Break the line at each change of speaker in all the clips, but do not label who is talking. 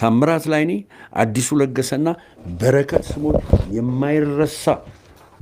ታምራት ላይኔ አዲሱ ለገሰና በረከት ስምኦን የማይረሳ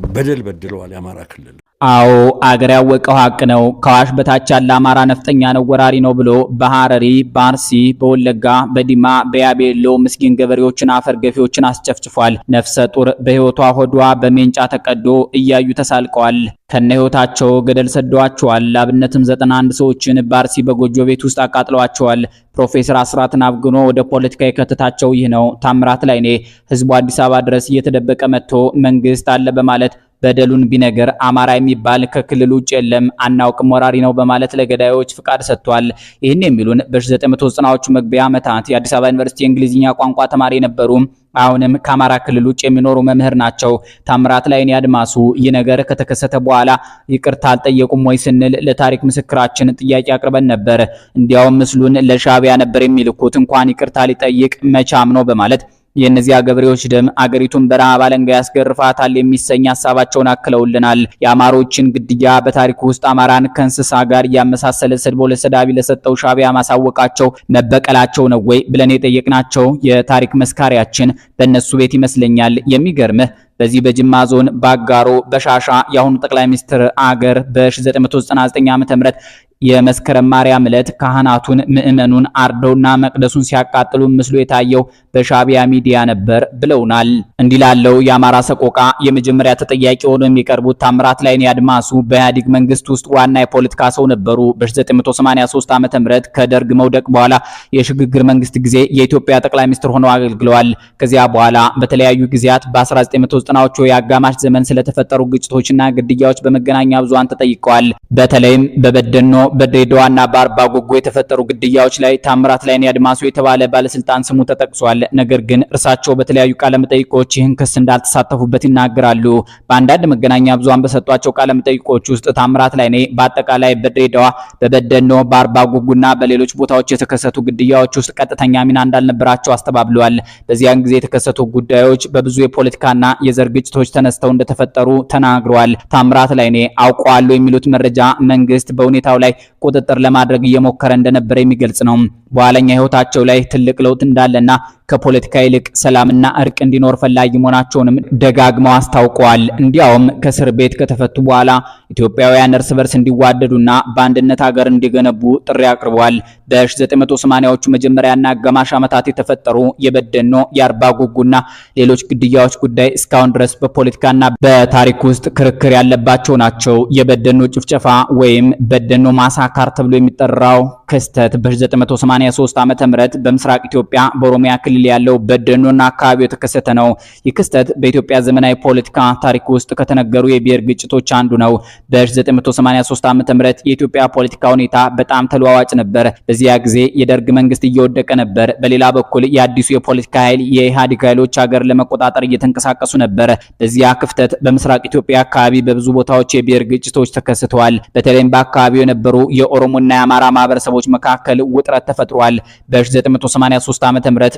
በደል በድለዋል የአማራ ክልል።
አዎ አገር ያወቀው ሀቅ ነው። ከአዋሽ በታች ያለ አማራ ነፍጠኛ ነው፣ ወራሪ ነው ብሎ በሐረሪ፣ በአርሲ፣ በወለጋ፣ በዲማ፣ በያቤሎ ምስኪን ገበሬዎችን አፈር ገፊዎችን አስጨፍጭፏል። ነፍሰ ጡር በህይወቷ ሆዷ በሜንጫ ተቀዶ እያዩ ተሳልቀዋል። ከነ ህይወታቸው ገደል ሰደዋቸዋል። ለአብነትም 91 ሰዎችን በአርሲ በጎጆ ቤት ውስጥ አቃጥለዋቸዋል። ፕሮፌሰር አስራትን አፍግኖ ወደ ፖለቲካ የከተታቸው ይህ ነው። ታምራት ላይኔ ህዝቡ አዲስ አበባ ድረስ እየተደበቀ መጥቶ መንግስት አለ በማለት በደሉን ቢነገር አማራ የሚባል ከክልሉ ውጭ የለም አናውቅም ወራሪ ነው በማለት ለገዳዮች ፍቃድ ሰጥቷል። ይህን የሚሉን በ1990ዎቹ መግቢያ ዓመታት የአዲስ አበባ ዩኒቨርሲቲ የእንግሊዝኛ ቋንቋ ተማሪ የነበሩ አሁንም ከአማራ ክልል ውጭ የሚኖሩ መምህር ናቸው። ታምራት ላይኔ አድማሱ ይህ ነገር ከተከሰተ በኋላ ይቅርታ አልጠየቁም ወይ ስንል ለታሪክ ምስክራችን ጥያቄ አቅርበን ነበር። እንዲያውም ምስሉን ለሻዕቢያ ነበር የሚልኩት እንኳን ይቅርታ ሊጠይቅ መቻም ነው በማለት የእነዚያ ገበሬዎች ደም አገሪቱን በረሃብ አለንጋ ያስገርፋታል የሚሰኝ ሐሳባቸውን አክለውልናል። የአማሮችን ግድያ በታሪክ ውስጥ አማራን ከእንስሳ ጋር ያመሳሰለ ሰድቦ ለሰዳቢ ለሰጠው ሻዕቢያ ማሳወቃቸው መበቀላቸው ነው ወይ ብለን የጠየቅናቸው የታሪክ መስካሪያችን በእነሱ ቤት ይመስለኛል። የሚገርምህ በዚህ በጅማ ዞን ባጋሮ በሻሻ የአሁኑ ጠቅላይ ሚኒስትር አገር በ1999 ዓ.ም የመስከረም ማርያም ዕለት ካህናቱን ምዕመኑን አርደውና መቅደሱን ሲያቃጥሉ ምስሉ የታየው በሻዕቢያ ሚዲያ ነበር ብለውናል። እንዲላለው የአማራ ሰቆቃ የመጀመሪያ ተጠያቂ ሆነው የሚቀርቡት ታምራት ላይኔ አድማሱ በኢህአዴግ መንግስት ውስጥ ዋና የፖለቲካ ሰው ነበሩ። በ1983 ዓ.ም ከደርግ መውደቅ በኋላ የሽግግር መንግስት ጊዜ የኢትዮጵያ ጠቅላይ ሚኒስትር ሆነው አገልግለዋል። ከዚያ በኋላ በተለያዩ ጊዜያት በ1990ዎቹ የአጋማሽ ዘመን ስለተፈጠሩ ግጭቶችና ግድያዎች በመገናኛ ብዙሃን ተጠይቀዋል። በተለይም በበደኖ በድሬዳዋና በአርባ ጉጉ የተፈጠሩ ግድያዎች ላይ ታምራት ላይኔ አድማሱ የተባለ ባለስልጣን ስሙ ተጠቅሷል። ነገር ግን እርሳቸው በተለያዩ ቃለ መጠይቆች ይህን ክስ እንዳልተሳተፉበት ይናገራሉ። በአንዳንድ መገናኛ ብዙሃን በሰጧቸው ቃለ መጠይቆች ውስጥ ታምራት ላይኔ በአጠቃላይ በድሬዳዋ፣ በበደኖ፣ በአርባ ጉጉና በሌሎች ቦታዎች የተከሰቱ ግድያዎች ውስጥ ቀጥተኛ ሚና እንዳልነበራቸው አስተባብለዋል። በዚያን ጊዜ የተከሰቱ ጉዳዮች በብዙ የፖለቲካና የዘር ግጭቶች ተነስተው እንደተፈጠሩ ተናግረዋል። ታምራት ላይኔ አውቀዋለሁ የሚሉት መረጃ መንግስት በሁኔታው ላይ ቁጥጥር ለማድረግ እየሞከረ እንደነበር የሚገልጽ ነው። በኋለኛ ህይወታቸው ላይ ትልቅ ለውጥ እንዳለና ከፖለቲካ ይልቅ ሰላምና እርቅ እንዲኖር ፈላጊ መሆናቸውንም ደጋግመው አስታውቀዋል። እንዲያውም ከእስር ቤት ከተፈቱ በኋላ ኢትዮጵያውያን እርስ በርስ እንዲዋደዱና በአንድነት ሀገር እንዲገነቡ ጥሪ አቅርበዋል። በ1980ዎቹ መጀመሪያና አጋማሽ ዓመታት የተፈጠሩ የበደኖ፣ የአርባ ጉጉና ሌሎች ግድያዎች ጉዳይ እስካሁን ድረስ በፖለቲካና በታሪክ ውስጥ ክርክር ያለባቸው ናቸው። የበደኖ ጭፍጨፋ ወይም በደኖ ማሳካር ተብሎ የሚጠራው ክስተት በ1983 ዓ.ም በምስራቅ ኢትዮጵያ በኦሮሚያ ክልል ያለው በደኖና አካባቢው የተከሰተ ነው። ይህ ክስተት በኢትዮጵያ ዘመናዊ ፖለቲካ ታሪክ ውስጥ ከተነገሩ የብሔር ግጭቶች አንዱ ነው። በ1983 ዓ.ም የኢትዮጵያ ፖለቲካ ሁኔታ በጣም ተለዋዋጭ ነበር። በዚያ ጊዜ የደርግ መንግስት እየወደቀ ነበር። በሌላ በኩል የአዲሱ የፖለቲካ ኃይል የኢህአዴግ ኃይሎች ሀገር ለመቆጣጠር እየተንቀሳቀሱ ነበር። በዚያ ክፍተት በምስራቅ ኢትዮጵያ አካባቢ በብዙ ቦታዎች የብሔር ግጭቶች ተከስተዋል። በተለይም በአካባቢው የነበሩ የኦሮሞና የአማራ ማህበረሰቦች መካከል ውጥረት ተፈጥሯል። በ1983 ዓ.ም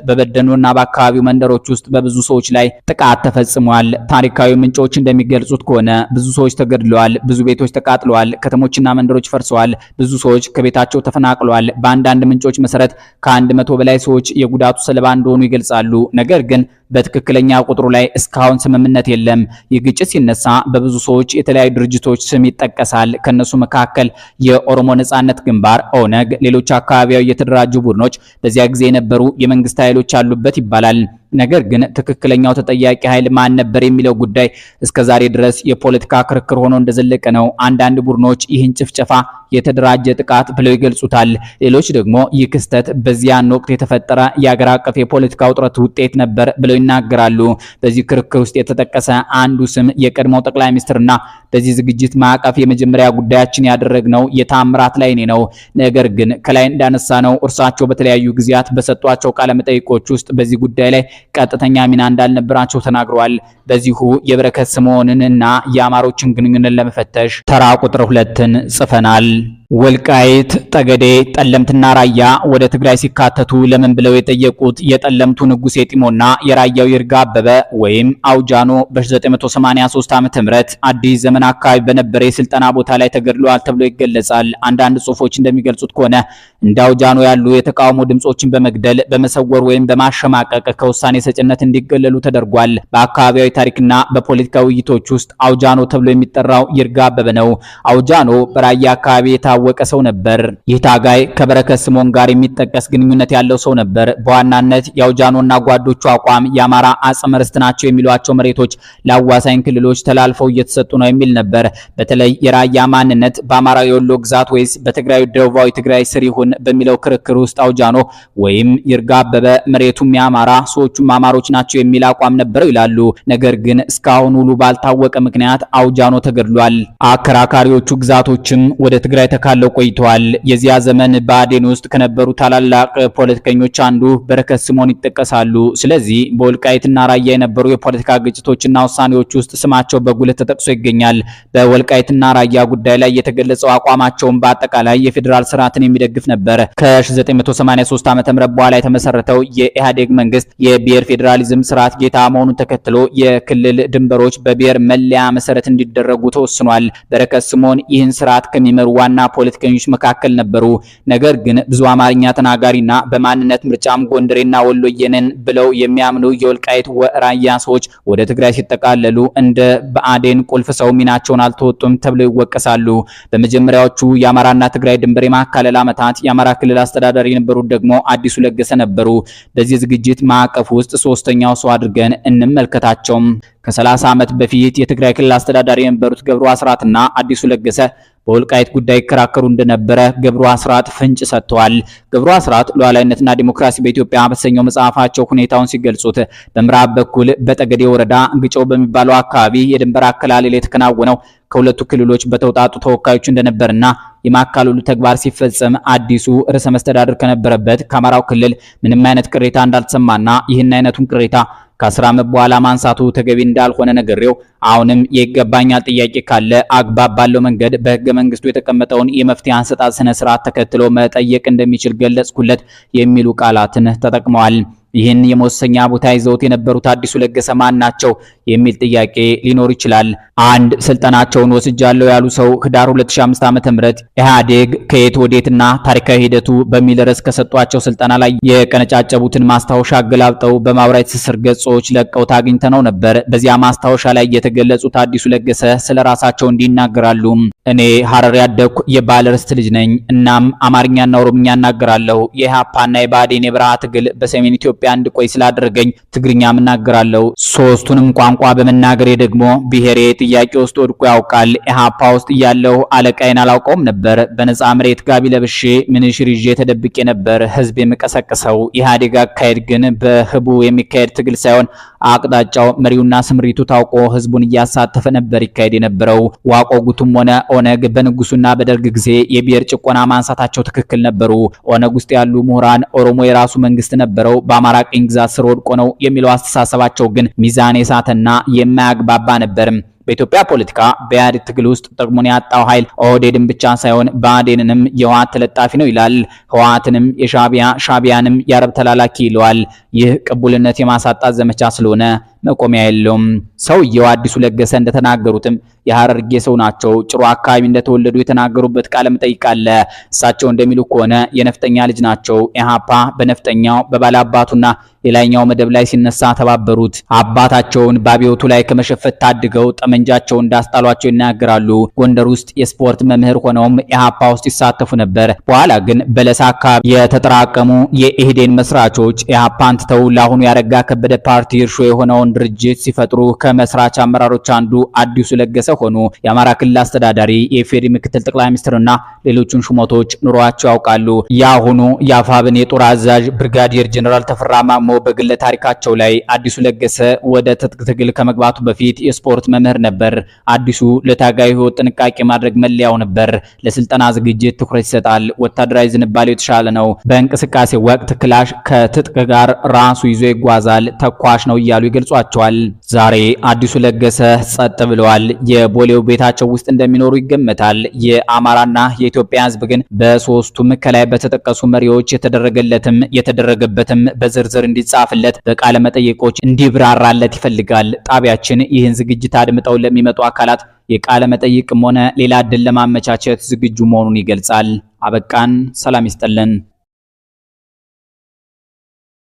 በበደኖና በአካባቢው መንደሮች ውስጥ በብዙ ሰዎች ላይ ጥቃት ተፈጽሟል። ታሪካዊ ምንጮች እንደሚገልጹት ከሆነ ብዙ ሰዎች ተገድለዋል፣ ብዙ ቤቶች ተቃጥለዋል፣ ከተሞችና መንደሮች ፈርሰዋል፣ ብዙ ሰዎች ከቤታቸው ተፈናቅለዋል። በአንዳንድ ምንጮች መሰረት ከ100 በላይ ሰዎች የጉዳቱ ሰለባ እንደሆኑ ይገልጻሉ። ነገር ግን በትክክለኛ ቁጥሩ ላይ እስካሁን ስምምነት የለም። ይህ ግጭት ሲነሳ በብዙ ሰዎች የተለያዩ ድርጅቶች ስም ይጠቀሳል። ከነሱ መካከል የኦሮሞ ነጻነት ግንባር ኦነግ፣ ሌሎች አካባቢያዊ የተደራጁ ቡድኖች፣ በዚያ ጊዜ የነበሩ የመንግስት ኃይሎች አሉበት ይባላል። ነገር ግን ትክክለኛው ተጠያቂ ኃይል ማን ነበር የሚለው ጉዳይ እስከዛሬ ድረስ የፖለቲካ ክርክር ሆኖ እንደዘለቀ ነው። አንዳንድ ቡድኖች ይህን ጭፍጨፋ የተደራጀ ጥቃት ብለው ይገልጹታል። ሌሎች ደግሞ ይህ ክስተት በዚያን ወቅት የተፈጠረ የአገር አቀፍ የፖለቲካ ውጥረት ውጤት ነበር ብለው ይናገራሉ። በዚህ ክርክር ውስጥ የተጠቀሰ አንዱ ስም የቀድሞው ጠቅላይ ሚኒስትርና በዚህ ዝግጅት ማዕቀፍ የመጀመሪያ ጉዳያችን ያደረግነው የታምራት ላይኔ ነው። ነገር ግን ከላይ እንዳነሳ ነው እርሳቸው በተለያዩ ጊዜያት በሰጧቸው ቃለ መጠይቆች ውስጥ በዚህ ጉዳይ ላይ ቀጥተኛ ሚና እንዳልነበራቸው ተናግረዋል። በዚሁ የበረከት ስምኦንን እና የአማሮችን ግንኙነት ለመፈተሽ ተራ ቁጥር 2ን ጽፈናል። ወልቃይት፣ ጠገዴ፣ ጠለምትና ራያ ወደ ትግራይ ሲካተቱ ለምን ብለው የጠየቁት የጠለምቱ ንጉሴ ጢሞና የራያው ይርጋ አበበ ወይም አውጃኖ በ1983 ዓ.ም አዲስ ዘመን አካባቢ በነበረ የስልጠና ቦታ ላይ ተገድለዋል ተብሎ ይገለጻል። አንዳንድ ጽሑፎች እንደሚገልጹት ከሆነ እንደ አውጃኖ ያሉ የተቃውሞ ድምጾችን በመግደል በመሰወር ወይም በማሸማቀቅ ከውሳኔ ሰጭነት እንዲገለሉ ተደርጓል። በአካባቢያዊ ታሪክና በፖለቲካ ውይይቶች ውስጥ አውጃኖ ተብሎ የሚጠራው ይርጋ አበበ ነው። አውጃኖ በራያ አካባቢ የታወቀ ሰው ነበር። ይህ ታጋይ ከበረከት ስምኦን ጋር የሚጠቀስ ግንኙነት ያለው ሰው ነበር። በዋናነት የአውጃኖና ጓዶቹ አቋም የአማራ አጽመ ርስት ናቸው የሚሏቸው መሬቶች ለአዋሳኝ ክልሎች ተላልፈው እየተሰጡ ነው የሚል ነበር። በተለይ የራያ ማንነት በአማራ የወሎ ግዛት ወይስ በትግራይ ደቡባዊ ትግራይ ስር ይሁን በሚለው ክርክር ውስጥ አውጃኖ ወይም ይርጋ አበበ መሬቱም የአማራ ሰዎቹም አማሮች ናቸው የሚል አቋም ነበረው ይላሉ። ነገር ግን እስካሁን ሁሉ ባልታወቀ ምክንያት አውጃኖ ተገድሏል። አከራካሪዎቹ ግዛቶችም ወደ ትግራይ ተካለው ቆይተዋል። የዚያ ዘመን በአዴን ውስጥ ከነበሩ ታላላቅ ፖለቲከኞች አንዱ በረከት ስምኦን ይጠቀሳሉ። ስለዚህ በወልቃይትና ራያ የነበሩ የፖለቲካ ግጭቶችና ውሳኔዎች ውስጥ ስማቸው በጉልህ ተጠቅሶ ይገኛል። በወልቃይትና ራያ ጉዳይ ላይ የተገለጸው አቋማቸውን በአጠቃላይ የፌዴራል ስርዓትን የሚደግፍ ነበር። ከ1983 ዓ.ም በኋላ የተመሰረተው የኢህአዴግ መንግስት የብሔር ፌዴራሊዝም ስርዓት ጌታ መሆኑን ተከትሎ የክልል ድንበሮች በብሔር መለያ መሰረት እንዲደረጉ ተወስኗል። በረከት ስምኦን ይህን ስርዓት ከሚመሩ ዋና ፖለቲከኞች መካከል ነበሩ። ነገር ግን ብዙ አማርኛ ተናጋሪና በማንነት ምርጫም ጎንደሬና ወሎየንን ብለው የሚያምኑ የወልቃይት ራያ ሰዎች ወደ ትግራይ ሲጠቃለሉ እንደ በአዴን ቁልፍ ሰው ሚናቸውን አልተወጡም ተብለው ይወቀሳሉ። በመጀመሪያዎቹ የአማራና ትግራይ ድንበር የማካለል ዓመታት የአማራ ክልል አስተዳዳሪ የነበሩት ደግሞ አዲሱ ለገሰ ነበሩ። በዚህ ዝግጅት ማዕቀፍ ውስጥ ሶስተኛው ሰው አድርገን እንመልከታቸው። ከ30 ዓመት በፊት የትግራይ ክልል አስተዳዳሪ የነበሩት ገብሩ አስራትና አዲሱ ለገሰ በወልቃይት ጉዳይ ይከራከሩ እንደነበረ ገብሩ አስራት ፍንጭ ሰጥተዋል። ገብሩ አስራት ሉዓላዊነትና ዲሞክራሲ በኢትዮጵያ በተሰኘው መጽሐፋቸው ሁኔታውን ሲገልጹት በምዕራብ በኩል በጠገዴ ወረዳ ግጨው በሚባለው አካባቢ የድንበር አከላለል የተከናወነው ከሁለቱ ክልሎች በተውጣጡ ተወካዮች እንደነበርና የማካለሉ ተግባር ሲፈጸም አዲሱ ርዕሰ መስተዳድር ከነበረበት ከአማራው ክልል ምንም አይነት ቅሬታ እንዳልተሰማና ይህን አይነቱን ቅሬታ ከ10 ዓመት በኋላ ማንሳቱ ተገቢ እንዳልሆነ ነገሬው አሁንም የይገባኛል ጥያቄ ካለ አግባብ ባለው መንገድ በሕገ መንግስቱ የተቀመጠውን የመፍትሄ አሰጣጥ ስነ ስርዓት ተከትሎ መጠየቅ እንደሚችል ገለጽኩለት የሚሉ ቃላትን ተጠቅመዋል። ይህን የመወሰኛ ቦታ ይዘውት የነበሩት አዲሱ ለገሰ ማን ናቸው የሚል ጥያቄ ሊኖር ይችላል። አንድ ስልጣናቸውን ወስጃለሁ ያሉ ሰው ህዳር 2005 ዓ.ም ኢህአዴግ ከየት ወዴትና ታሪካዊ ሂደቱ በሚል ርዕስ ከሰጧቸው ስልጣና ላይ የቀነጫጨቡትን ማስታወሻ አገላብጠው በማህበራዊ ትስስር ገጾች ለቀው ታግኝተነው ነበር። በዚያ ማስታወሻ ላይ የተገለጹት አዲሱ ለገሰ ስለራሳቸው እንዲናገራሉ። እኔ ሐረር ያደኩ የባለ ርስት ልጅ ነኝ። እናም አማርኛና ኦሮምኛ እናገራለሁ። የኢህአፓና የብአዴን የበረሃ ትግል በሰሜን ኢትዮጵያ እንድቆይ ስላደረገኝ ትግርኛም እናገራለሁ። ሶስቱንም ቋንቋ በመናገሬ ደግሞ ብሔሬ ጥያቄ ውስጥ ወድቆ ያውቃል። ኢህአፓ ውስጥ እያለሁ አለቃዬን አላውቀውም ነበር። በነፃ መሬት ጋቢ ለብሼ ምንሽር ይዤ ተደብቄ ነበር ህዝብ የምቀሰቅሰው። ኢህአዴግ አካሄድ ግን በህቡ የሚካሄድ ትግል ሳይሆን አቅጣጫው መሪውና ስምሪቱ ታውቆ ህዝቡን እያሳተፈ ነበር ይካሄድ የነበረው። ዋቆ ጉቱም ሆነ ኦነግ በንጉሱና በደርግ ጊዜ የብሔር ጭቆና ማንሳታቸው ትክክል ነበሩ። ኦነግ ውስጥ ያሉ ምሁራን ኦሮሞ የራሱ መንግስት ነበረው በአማራ ቅኝ ግዛት ስር ወድቆ ነው የሚለው አስተሳሰባቸው ግን ሚዛን የሳተና የማያግባባ ነበር። በኢትዮጵያ ፖለቲካ በኢህአዴግ ትግል ውስጥ ጥቅሙን ያጣው ኃይል ኦህዴድን ብቻ ሳይሆን ብአዴንንም የህወሓት ተለጣፊ ነው ይላል። ህወሓትንም የሻዕቢያ ሻዕቢያንም የአረብ ተላላኪ ይለዋል። ይህ ቅቡልነት የማሳጣት ዘመቻ ስለሆነ መቆሚያ የለውም። ሰውየው አዲሱ ለገሰ እንደተናገሩትም የሐረርጌ ሰው ናቸው። ጭሮ አካባቢ እንደተወለዱ የተናገሩበት ቃለ መጠይቅ አለ። እሳቸው እንደሚሉ ከሆነ የነፍጠኛ ልጅ ናቸው። ኢህአፓ በነፍጠኛው በባላባቱና የላይኛው መደብ ላይ ሲነሳ ተባበሩት። አባታቸውን በአብዮቱ ላይ ከመሸፈት ታድገው ጠመንጃቸውን እንዳስጣሏቸው ይናገራሉ። ጎንደር ውስጥ የስፖርት መምህር ሆነውም ኢህአፓ ውስጥ ይሳተፉ ነበር። በኋላ ግን በለሳ አካባቢ የተጠራቀሙ የኢህዴን መስራቾች ኢህአፓን ትተው ለአሁኑ ያረጋ ከበደ ፓርቲ እርሾ የሆነውን ድርጅት ሲፈጥሩ ከመስራች አመራሮች አንዱ አዲሱ ለገሰ ሆኑ። የአማራ ክልል አስተዳዳሪ፣ የኢፌዴሪ ምክትል ጠቅላይ ሚኒስትርና ሌሎችን ሹመቶች ኑሯቸው ያውቃሉ። የአሁኑ የአፋብን የጦር አዛዥ ብርጋዲየር ጀነራል ተፈራ ማሞ በግለ ታሪካቸው ላይ አዲሱ ለገሰ ወደ ትጥቅ ትግል ከመግባቱ በፊት የስፖርት መምህር ነበር። አዲሱ ለታጋዩ ህይወት ጥንቃቄ ማድረግ መለያው ነበር። ለስልጠና ዝግጅት ትኩረት ይሰጣል። ወታደራዊ ዝንባሌው የተሻለ ነው። በእንቅስቃሴ ወቅት ክላሽ ከትጥቅ ጋር ራሱ ይዞ ይጓዛል፣ ተኳሽ ነው እያሉ ይገልጿቸዋል። ዛሬ አዲሱ ለገሰ ጸጥ ብለዋል። የቦሌው ቤታቸው ውስጥ እንደሚኖሩ ይገመታል። የአማራና የኢትዮጵያ ሕዝብ ግን በሶስቱም ከላይ በተጠቀሱ መሪዎች የተደረገለትም የተደረገበትም በዝርዝር እንዲጻፍለት በቃለ መጠይቆች እንዲብራራለት ይፈልጋል። ጣቢያችን ይህን ዝግጅት አድምጠው ለሚመጡ አካላት የቃለ መጠይቅም ሆነ ሌላ እድል ለማመቻቸት ዝግጁ መሆኑን ይገልጻል። አበቃን። ሰላም ይስጥልን።